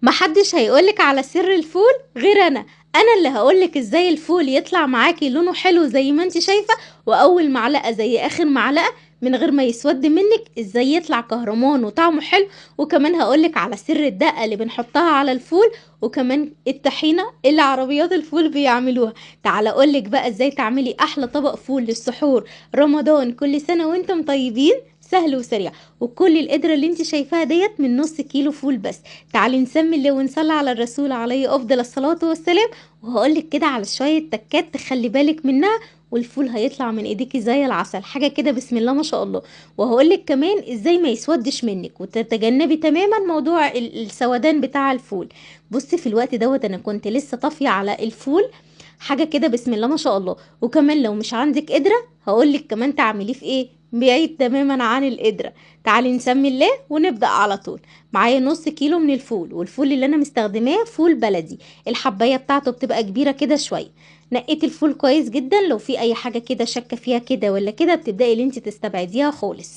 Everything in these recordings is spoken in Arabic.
محدش هيقولك على سر الفول غير انا اللي هقولك ازاي الفول يطلع معاكي لونه حلو زي ما انت شايفة، واول معلقة زي اخر معلقة من غير ما يسود منك، ازاي يطلع كهرمان وطعمه حلو. وكمان هقولك على سر الدقة اللي بنحطها على الفول، وكمان الطحينة اللي عربيات الفول بيعملوها. تعالى اقولك بقى ازاي تعملي احلى طبق فول للسحور رمضان كل سنة وانتم طيبين، سهل وسريع. وكل القدرة اللي انت شايفاها ديت من نص كيلو فول بس. تعالي نسمي الله ونصلي على الرسول عليه افضل الصلاة والسلام. وهقولك كده على شوية تكات تخلي بالك منها، والفول هيطلع من ايديكي زي العسل، حاجة كده بسم الله ما شاء الله. وهقولك كمان ازاي ما يسودش منك وتتجنبي تماما موضوع السودان بتاع الفول. بصي في الوقت دوت انا كنت لسه طافية على الفول، حاجة كده بسم الله ما شاء الله. وكمان لو مش عندك قدرة هقولك كمان تعمليه في ايه بعيد تماما عن القدرة. تعالي نسمي الله ونبدأ على طول. معايا نص كيلو من الفول، والفول اللي انا مستخدماه فول بلدي، الحباية بتاعته بتبقى كبيرة كده شوية. نقيت الفول كويس جدا، لو في اي حاجة كده شكة فيها كده ولا كده بتبدأي اللي انت تستبعديها خالص.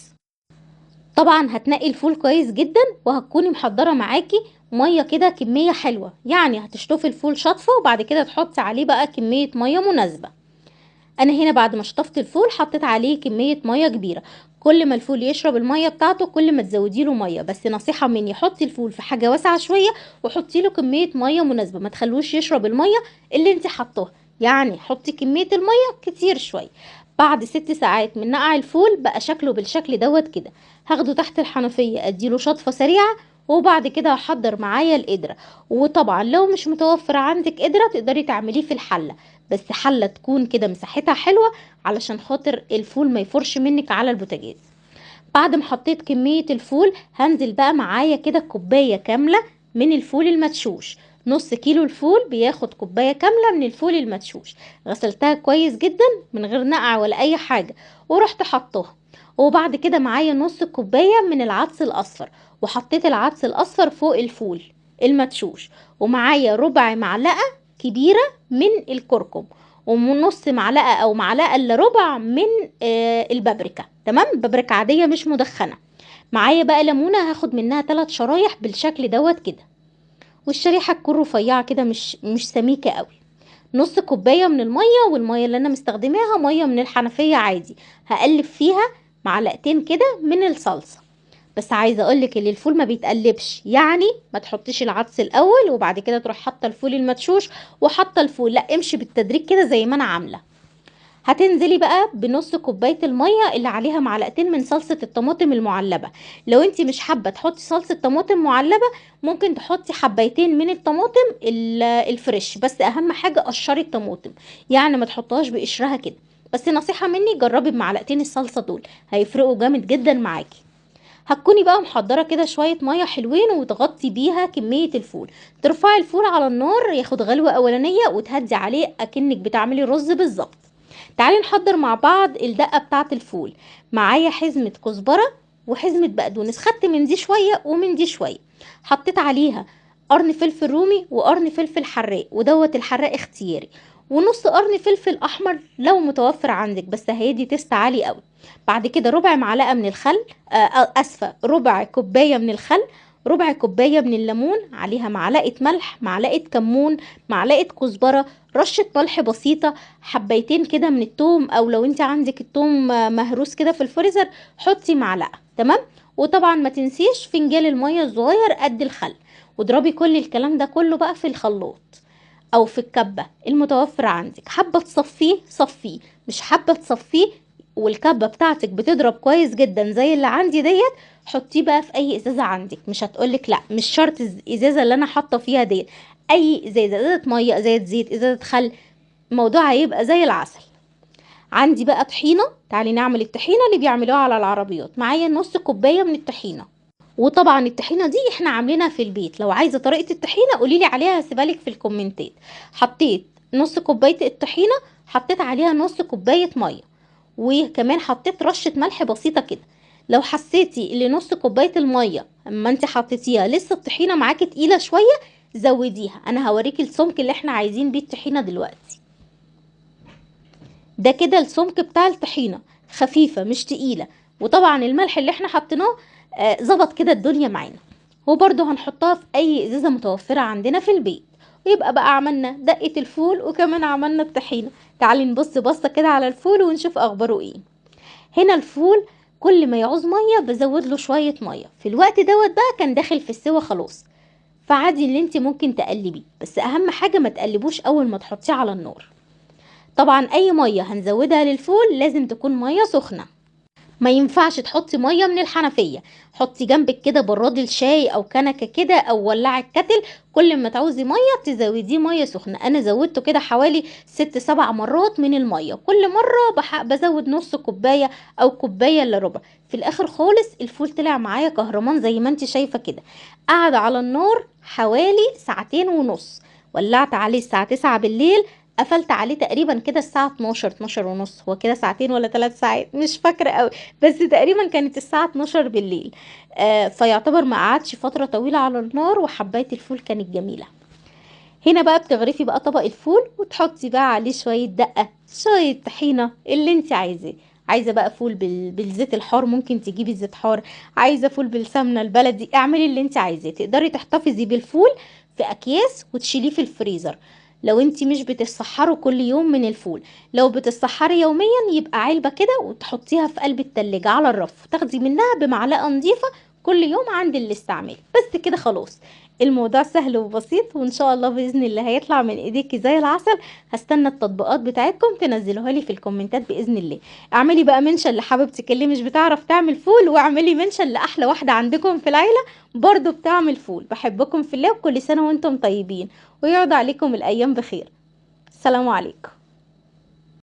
طبعا هتنقي الفول كويس جدا، وهتكوني محضرة معاكي مية كده كمية حلوة، يعني هتشطفي الفول شطفة وبعد كده تحطي عليه بقى كمية مية مناسبة. انا هنا بعد ما شطفت الفول حطيت عليه كمية مية كبيرة. كل ما الفول يشرب المية بتاعته كل ما تزودي له مية، بس نصيحة مني حطي الفول في حاجة واسعة شوية، وحطي له كمية مية مناسبة، ما تخلوش يشرب المية اللي انت حطوها. يعني حطي كمية المية كتير شوية. بعد 6 ساعات من نقع الفول بقى شكله بالشكل دوت كده. هاخده تحت الحنفية اديله شطفة سريعة، وبعد كده هحضر معايا القدرة. وطبعا لو مش متوفر عندك قدرة تقدري تعمليه في الحلة، بس حلة تكون كده مساحتها حلوة علشان خاطر الفول ما يفرش منك على البوتاجاز. بعد ما حطيت كمية الفول هنزل بقى معايا كده كوباية كاملة من الفول المدشوش. نص كيلو الفول بياخد كوباية كاملة من الفول المدشوش. غسلتها كويس جدا من غير نقع ولا اي حاجة، ورحت حطوها. وبعد كده معايا نص كوباية من العدس الاصفر، وحطيت العدس الاصفر فوق الفول المدشوش. ومعايا ربع معلقة كبيرة من الكركم، ونص معلقة او معلقة الا ربع من البابريكا، تمام، بابريكا عادية مش مدخنة. معايا بقى ليمونة هاخد منها 3 شرايح بالشكل دوت كده، والشريحة تكون رفيعة كده مش سميكة قوي. نص كوباية من المية، والمية اللي انا مستخدماها مية من الحنفية عادي. هقلب فيها معلقتين كده من الصلصة. بس عايزه اقولك ان الفول ما بيتقلبش، يعني ما تحطيش العدس الاول وبعد كده تروح حاطه الفول المدشوش وحاطه الفول، لا امشي بالتدريج كده زي ما انا عامله. هتنزلي بقى بنص كوبايه الميه اللي عليها معلقتين من صلصه الطماطم المعلبه. لو انت مش حابه تحطي صلصه طماطم معلبه ممكن تحطي حبايتين من الطماطم الفريش، بس اهم حاجه قشري الطماطم، يعني ما تحطهاش بقشرها كده. بس نصيحه مني جربي بمعلقتين الصلصه دول، هيفرقوا جامد جدا معاكي. هتكوني بقى محضره كده شويه ميه حلوين وتغطي بيها كميه الفول. ترفعي الفول على النار ياخد غلوه اولانيه وتهدي عليه اكنك بتعملي رز بالظبط. تعالي نحضر مع بعض الدقه بتاعه الفول. معايا حزمه كزبره وحزمه بقدونس، خدت من دي شويه ومن دي شويه. حطيت عليها قرن فلفل رومي وقرن فلفل حراق، ودوت الحراق اختياري. ونص قرن فلفل احمر لو متوفر عندك، بس هيدي تيست عالي قوي. بعد كده ربع معلقه من الخل، اسفه ربع كوبايه من الخل، ربع كوبايه من الليمون، عليها معلقه ملح، معلقه كمون، معلقه كزبره، رشه ملح بسيطه، حبيتين كده من التوم، او لو انت عندك التوم مهروس كده في الفريزر حطي معلقه، تمام. وطبعا ما تنسيش فنجان الميه الصغير قد الخل. واضربي كل الكلام ده كله بقى في الخلاط او في الكبه المتوفر عندك. حابه تصفيه صفيه، مش حابه تصفيه والكبه بتاعتك بتضرب كويس جدا زي اللي عندي ديت، حطيه بقى في اي ازازه عندك. مش هتقولك لا مش شرط الازازه اللي انا حاطه فيها ديت، اي ازازه، ازازه ميه، ازازه زيت، ازازه خل، الموضوع هيبقى زي العسل. عندي بقى طحينه، تعالي نعمل الطحينه اللي بيعملوها على العربيات. معايا نص كوبايه من الطحينه، وطبعا الطحينه دي احنا عاملينها في البيت، لو عايزه طريقه الطحينه قوليلي عليها هسيبها لك في الكومنتات. حطيت نص كوبايه الطحينه، حطيت عليها نص كوبايه ميه، وكمان حطيت رشه ملح بسيطه كده. لو حسيتي ان نص كوبايه الميه اما انت حطيتيها لسه الطحينه معاكي تقيله شويه زوديها. انا هوريكي السمك اللي احنا عايزين بيه الطحينه دلوقتي. ده كده السمك بتاع الطحينه، خفيفه مش تقيله. وطبعا الملح اللي احنا حطيناه ظبط كده الدنيا معانا. وبرضه هنحطها في اي ازازة متوفرة عندنا في البيت. ويبقى بقى عملنا دقة الفول وكمان عملنا الطحينة. تعالي نبص بصة كده على الفول ونشوف اخباره ايه. هنا الفول كل ما يعوز ميه بزود له شويه ميه، في الوقت دوت بقى كان داخل في السوا خلاص. فعادي اللي انت ممكن تقلبيه، بس اهم حاجه ما تقلبوش اول ما تحطيه على النار. طبعا اي ميه هنزودها للفول لازم تكون ميه سخنه، ما ينفعش تحطي ميه من الحنفيه. حطي جنبك كده براد الشاي او كنكه كده او ولعي الكتل. كل ما تعوزي ميه تزوديه ميه سخنه. انا زودته كده حوالي 6 7 مرات من الميه، كل مره بزود نص كوبايه او كوبايه الا ربع. في الاخر خالص الفول طلع معايا كهرمان زي ما انت شايفه كده. قعد على النار حوالي 2 ساعتين ونص. ولعت عليه الساعه 9 بالليل، قفلت عليه تقريبا كده الساعه 12 ونص. هو كده ساعتين ولا 3 ساعات مش فاكره قوي، بس تقريبا كانت الساعة 12 بالليل. فيعتبر ما قعدش فترة طويلة على النار، وحباية الفول كانت جميلة. هنا بقى بتغرفي بقى طبق الفول وتحطي بقى عليه شوية دقة شوية طحينة اللي انت عايزاه. عايزة بقى فول بالزيت الحار ممكن تجيبي زيت حار، عايزة فول بالسمنة البلدي اعملي اللي انت عايزاه. تقدري تحتفظي بالفول في اكياس وتشيليه في الفريزر لو انت مش بتسحروا كل يوم من الفول. لو بتسحري يوميا يبقى علبة كده وتحطيها في قلب التلاجة على الرف، وتاخدي منها بمعلقة نظيفة كل يوم عند الاستعمال. بس كده خلاص، الموضوع سهل وبسيط، وان شاء الله باذن الله هيطلع من ايديكي زي العسل. هستنى التطبيقات بتاعتكم تنزلوها لي في الكومنتات باذن الله. اعملي بقى منشن لحبيبتك اللي مش بتعرف تعمل فول، واعملي منشن لاحلى واحده عندكم في العيله برضو بتعمل فول. بحبكم في الله، وكل سنه وانتم طيبين، ويعود عليكم الايام بخير. السلام عليكم.